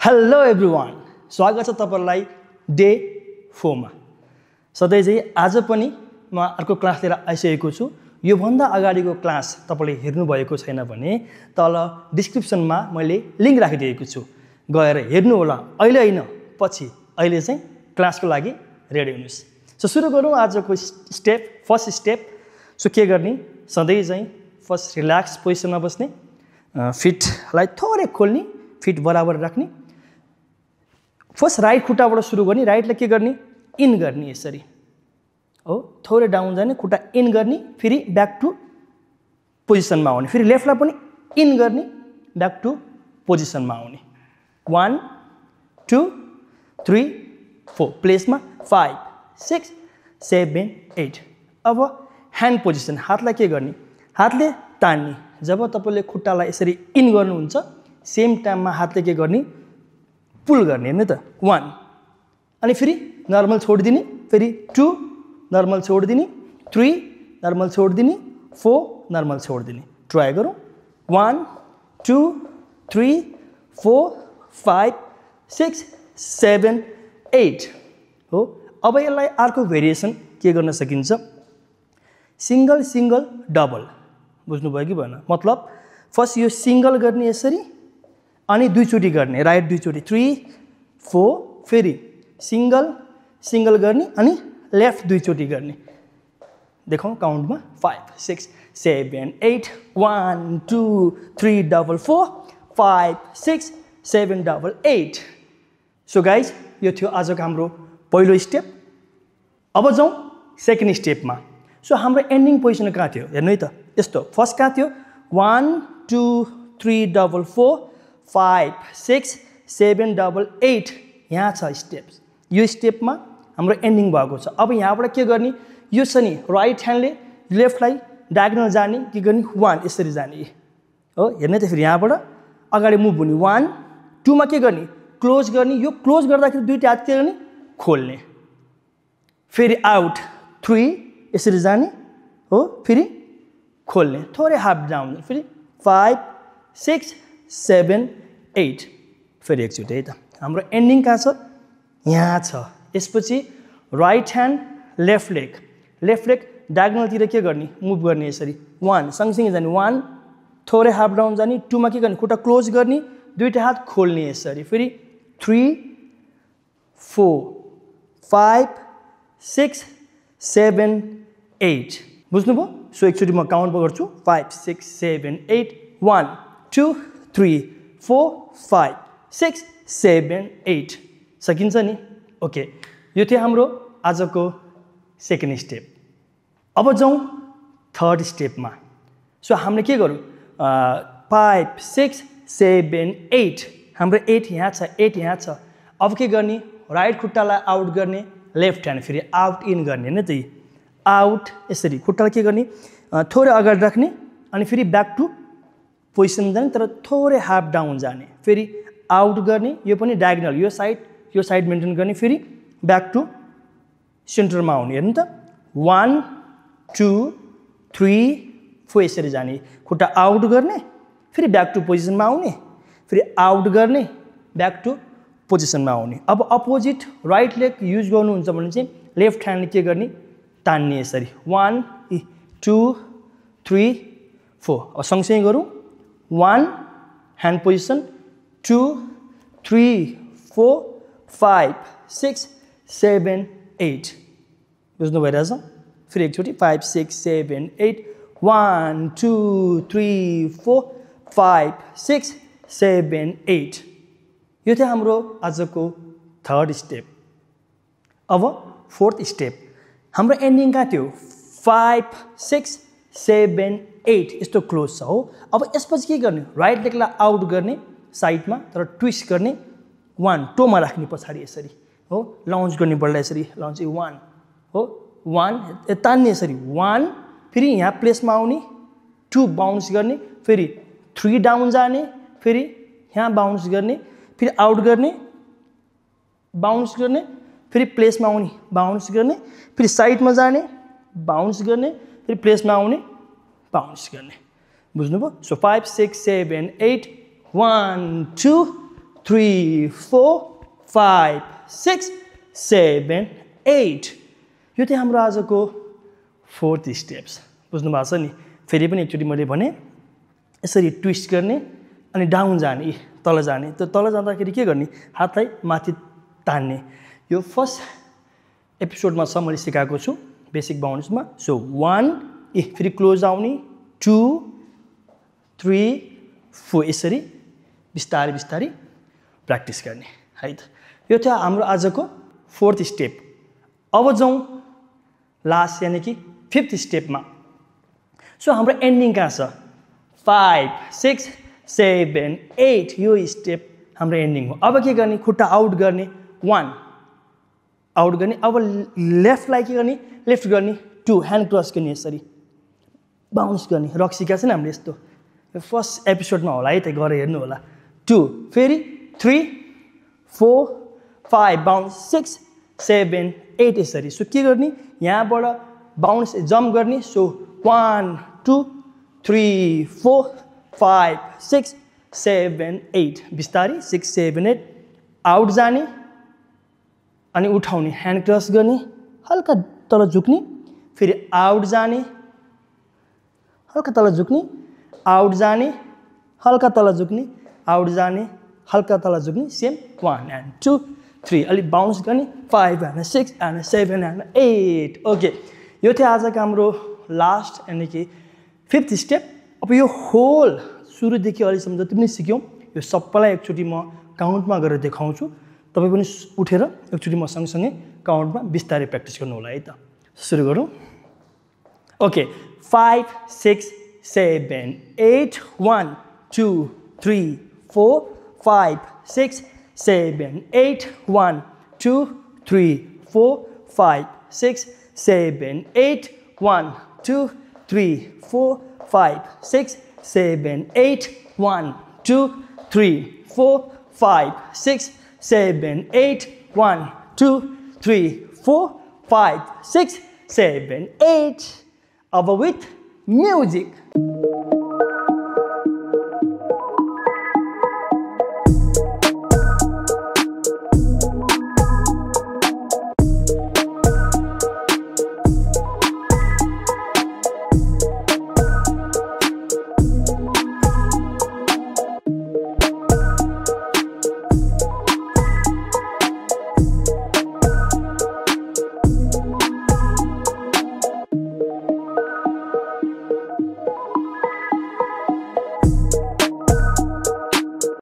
Hello everyone, स्वागत छ तपाईहरुलाई डे 4 मा। सधैँ चाहिँ आज पनि म अर्को क्लास लिएर आइसकेको छु। यो भन्दा अगाडिको क्लास तपाईले हेर्नु भएको छैन भने तल डिस्क्रिप्सनमा मैले लिंक राखिदिएको छु, गएर हेर्नु होला। अहिले हैन, पछि। अहिले चाहिँ क्लासको लागि रेडी हुनुस्। सो सुरु गरौँ आजको स्टेप। फर्स्ट स्टेप, सो के गर्ने, सधैँ चाहिँ फर्स्ट रिल्याक्स पोजिसनमा बस्ने, फिटलाई थोरै खोल्ने, फिट बराबर राख्ने। फर्स्ट राइट खुट्टाबाट सुरु गर्ने, राइटलाई के गर्ने, इन गर्ने यसरी हो, थोरै डाउन जाने, खुट्टा इन गर्ने, फेरि ब्याक टु पोजिसनमा आउने, फेरि लेफ्टलाई पनि इन गर्ने, ब्याक टु पोजिसनमा आउने। 1 2 3 4 प्लेसमा 5 6 7 8। अब ह्यान्ड पोजिसन, हातलाई के गर्ने, हातले तान्ने। जब तपाईले खुट्टालाई यसरी इन गर्नुहुन्छ, सेम टाइममा हातले के गर्ने, पुल गर्ने हैन त। 1 अनि फेरि नर्मल छोडिदिने, फेरि 2 नर्मल छोडिदिने, 3 नर्मल छोडिदिने, 4 नर्मल छोडिदिने। ट्राई गरौँ। 1 2 3 4 5 6 7 8 हो। अब यसलाई अर्को भेरिएसन के गर्न सकिन्छ, सिंगल सिंगल डबल। बुझ्नुभयो कि भएन? मतलब फर्स्ट यो सिंगल गर्ने यसरी, अनि दुईचोटी गर्ने, राइट दुईचोटी 3 4, फेरि सिंगल सिंगल गर्ने अनि लेफ्ट दुईचोटी गर्ने। देखौँ काउन्टमा 5 6 7 8 1 2 3 4 4 5 6 7 8। सो गाइज, यो थियो आजको हाम्रो पहिलो स्टेप। अब जाउँ सेकेन्ड स्टेपमा। सो हाम्रो एन्डिङ पोजिसन कहाँ थियो हेर्नु है त। यस्तो फर्स्ट कहाँ थियो, 1 2 3 4 4 5 6 7 8। यहाँ छ स्टेप्स। यो स्टेपमा हाम्रो एन्डिङ भएको छ। अब यहाँबाट के गर्ने, यो छ नि राइट ह्यान्डले लेफ्टलाई डायगोनल जाने, के गर्ने 1 यसरी जाने हो। हेर्ने त फेरि यहाँबाट अगाडि मुभ हुने, 1 2 मा के गर्ने, क्लोज गर्ने। यो क्लोज गर्दाखेरि दुईटा हात के गर्ने, खोल्ने, फेरि आउट 3 यसरी जाने हो, फेरि खोल्ने, थोरै हाफ डाउन, फेरि 5 6 7 8। फेरि एकचोटि है त। हाम्रो एन्डिङ कहाँ छ, यहाँ छ। यसपछि राइट ह्यान्ड लेफ्ट लेग डायगोनलतिर के गर्ने, मुभ गर्ने यसरी। 1 सँगसँगै जाने, 1 थोरै हाफ डाउन जाने, 2 मा के गर्ने, खुट्टा क्लोज गर्ने, दुईटा हात खोल्ने यसरी, फेरि 3 4 5 6 7 8। बुझ्नुभयो? सो एकचोटि म काउन्ट गर्छु, 5 6 7 8 1 2 3 4 5 6 7 8। सकिन्छ नि? ओके, यो थियो हाम्रो आजको सेकेन्ड स्टेप। अब जाउँ थर्ड स्टेपमा। सो हामीले के गरौँ, 5 6 7 8। हाम्रो 8 यहाँ छ, 8 यहाँ छ। अब के गर्ने, राइट खुट्टालाई आउट गर्ने, लेफ्ट ह्यान्ड फेरि आउट इन गर्ने हैन त। आउट यसरी खुट्टालाई के गर्ने, थोरै अगाडि राख्ने, अनि फेरि ब्याक टु पोजिसन जाने, तर थोरै हाफ डाउन जाने, फेरि आउट गर्ने। यो पनि डायगोनल, यो साइड मेन्टेन गर्ने, फेरि ब्याक टु सेन्टरमा आउने। हेर्नु त, 1 2 3 4 यसरी जाने, खुट्टा आउट गर्ने, फेरि ब्याक टु पोजिसनमा आउने, फेरि आउट गर्ने, ब्याक टु पोजिसनमा आउने। अब अपोजिट राइट लेग युज गर्नुहुन्छ भने चाहिँ लेफ्ट ह्यान्डले के गर्ने, तान्ने यसरी। 1 2 3 4। अब सँगसँगै गरौँ। 1 ह्यान्ड पोजिसन, 2 3 4 5 6 7 8। बुझ्नु भइरहेछ? फेरि एकचोटि 5 6 7 8 1 2 3 4 5 6 7 8। यो थियो हाम्रो आजको थर्ड स्टेप। अब फोर्थ स्टेप, हाम्रो एन्डिङ कहाँ थियो, 5 6 7 8 यस्तो क्लोज छ हो। अब यसपछि के गर्ने, राइट लेगलाई आउट गर्ने साइडमा, तर ट्विस्ट गर्ने, 1 टोमा राख्ने पछाडि यसरी हो, लाउन्च गर्ने बल्ल यसरी, लाउन्च 1 हो, 1 तान्ने यसरी, 1 फेरि यहाँ प्लेसमा आउने, 2 बाउन्स गर्ने, फेरि 3 डाउन जाने, फेरि यहाँ बाउन्स गर्ने, फेरि आउट गर्ने, बाउन्स गर्ने, फेरि प्लेसमा आउने, बाउन्स गर्ने, फेरि साइडमा जाने, बाउन्स गर्ने, फेरि प्लेसमा आउने, बाउन्स गर्ने। बुझ्नुभयो? सो 5 6 7 8 1 2 3 4 5 6 7 8 यो चाहिँ हाम्रो आजको 4th स्टेप्स बुझ्नु भएको छ नि फेरि पनि एकचोटि मैले भने यसरी ट्विस्ट गर्ने अनि डाउन जाने तल जाने त्यो तल जाँदाखेरि के गर्ने हातलाई माथि तान्ने यो फर्स्ट एपिसोडमा छ मैले सिकाएको छु बेसिक बाउन्ड्समा सो 1 फेरि क्लोज आउने 2 3 4 यसरी बिस्तारै बिस्तारै प्र्याक्टिस गर्ने है त यो थियो हाम्रो आजको 4th स्टेप अब जाउँ लास्ट यानी कि 5th स्टेपमा सो हाम्रो एन्डिङ कहाँ छ 5 6 7 8 यो स्टेप हाम्रो एन्डिङ हो अब के गर्ने खुट्टा आउट गर्ने 1 आउट गर्ने अब लेफ्टलाई के गर्ने लेफ्ट गर्ने 2 ह्यान्ड क्रस गर्ने यसरी बाउन्स गर्ने रक सिकाएको छ नि हामीले यस्तो यो फर्स्ट एपिसोडमा होला है त गरेर हेर्नु होला 2 फेरि 3 4 5 बाउन्स 6 7 8 यसरी सो के गर्ने यहाँबाट बाउन्स जम्प गर्ने सो 1 2 3 4 5 6 7 8 बिस्तारै 6 7 8 आउट जाने अनि उठाउने ह्यान्ड क्रस गर्ने हल्का तल झुक्ने फेरि आउट जाने हल्का तल झुक्ने आउट जाने हल्का तल झुक्ने आउट जाने हल्का तल झुक्ने सेम 1 and 2 3 अलिक बाउन्स गर्ने 5 and 6 and 7 and 8 ओके यो थियो आजको हाम्रो लास्ट यानी कि 5th स्टेप अब यो होल सुरुदेखि अहिलेसम्म जति पनि सिक्यौँ यो सबैलाई एकचोटि म काउन्टमा गरेर देखाउँछु तपाईँ पनि उठेर एकचोटि म सँगसँगै काउन्टमा बिस्तारै प्र्याक्टिस गर्नु होला है त सुरु गरौँ ओके 5 6 7 8 1 2 3 4 5 6 7 8 1 2 3 4 5 6 7 8 1 2 3 4 5 6 7 8 1 2 3 4 5 6 7 8 1 2 3 4 5 6 7 8 Over with music.